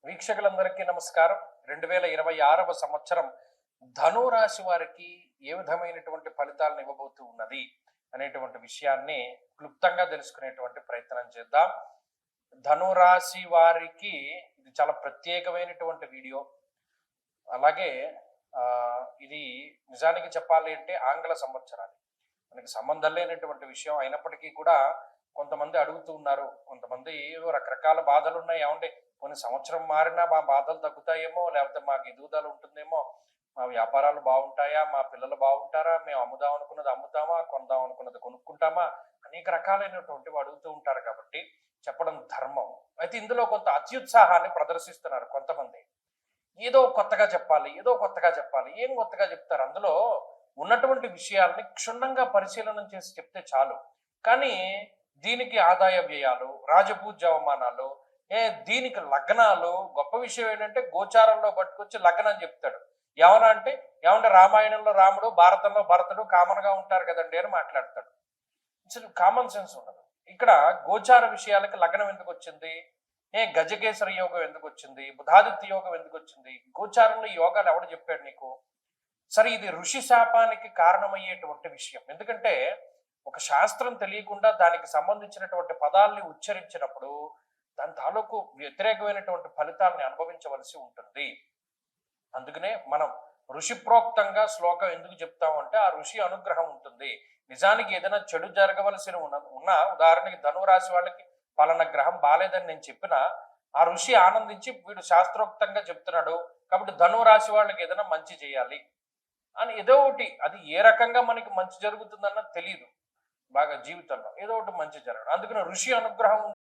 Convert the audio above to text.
వీక్షకులందరికీ నమస్కారం. 2026వ సంవత్సరం ధనురాశి వారికి ఏ విధమైనటువంటి ఫలితాలను ఇవ్వబోతూ ఉన్నది అనేటువంటి విషయాన్ని క్లుప్తంగా తెలుసుకునేటువంటి ప్రయత్నం చేద్దాం. ధనురాశి వారికి ఇది చాలా ప్రత్యేకమైనటువంటి వీడియో. అలాగే ఇది నిజానికి చెప్పాలి అంటే ఆంగ్ల సంవత్సరాలు మనకి సంబంధం లేనటువంటి విషయం అయినప్పటికీ కూడా కొంతమంది అడుగుతూ ఉన్నారు. కొంతమంది ఏదో రకరకాల బాధలు ఉన్నాయి. ఏమంటే కొన్ని సంవత్సరం మారినా మా బాధలు తగ్గుతాయేమో, లేకపోతే మాకు ఎదుగుదల ఉంటుందేమో, మా వ్యాపారాలు బాగుంటాయా, మా పిల్లలు బాగుంటారా, మేము అమ్ముదాం అనుకున్నది అమ్ముతామా, కొందాం అనుకున్నది కొనుక్కుంటామా, అనేక రకాలైనటువంటివి అడుగుతూ ఉంటారు. కాబట్టి చెప్పడం ధర్మం. అయితే ఇందులో కొంత అత్యుత్సాహాన్ని ప్రదర్శిస్తున్నారు కొంతమంది. ఏదో కొత్తగా చెప్పాలి, ఏదో కొత్తగా చెప్పాలి. ఏం కొత్తగా చెప్తారు? అందులో ఉన్నటువంటి విషయాల్ని క్షుణ్ణంగా పరిశీలన చేసి చెప్తే చాలు. కానీ దీనికి ఆదాయ వ్యయాలు, రాజపూజ్య అవమానాలు, దీనికి లగ్నాలు. గొప్ప విషయం ఏంటంటే గోచారంలో పట్టుకొచ్చి లగ్నం చెప్తాడు. ఏమన్నా అంటే ఏమంటే రామాయణంలో రాముడు, భారతంలో భరతుడు కామన్ గా ఉంటారు కదండి అని మాట్లాడతాడు. అసలు కామన్ సెన్స్ ఉండదు. ఇక్కడ గోచార విషయాలకి లగ్నం ఎందుకు వచ్చింది, గజకేసరి యోగం ఎందుకు వచ్చింది, బుధాదిత్య యోగం ఎందుకు వచ్చింది, గోచారంలో యోగాలు ఎవడు చెప్పాడు నీకు? సరే, ఇది ఋషి శాపానికి కారణమయ్యేటువంటి విషయం. ఎందుకంటే ఒక శాస్త్రం తెలియకుండా దానికి సంబంధించినటువంటి పదాలని ఉచ్చరించినప్పుడు దాని తాలూకు వ్యతిరేకమైనటువంటి ఫలితాలని అనుభవించవలసి ఉంటుంది. అందుకనే మనం ఋషిప్రోక్తంగా శ్లోకం ఎందుకు చెప్తామంటే ఆ ఋషి అనుగ్రహం ఉంటుంది. నిజానికి ఏదైనా చెడు జరగవలసిన ఉన్న ఉదాహరణకి ధనురాశి వాళ్ళకి పలానా గ్రహం బాలేదని నేను చెప్పినా ఆ ఋషి ఆనందించి వీడు శాస్త్రోక్తంగా చెప్తున్నాడు కాబట్టి ధనురాశి వాళ్ళకి ఏదైనా మంచి చేయాలి అని ఏదో ఒకటి, అది ఏ రకంగా మనకి మంచి జరుగుతుందన్నది తెలియదు. బాగా జీవితంలో ఏదో ఒకటి మంచి జరగడం. అందుకని ఋషి అనుగ్రహం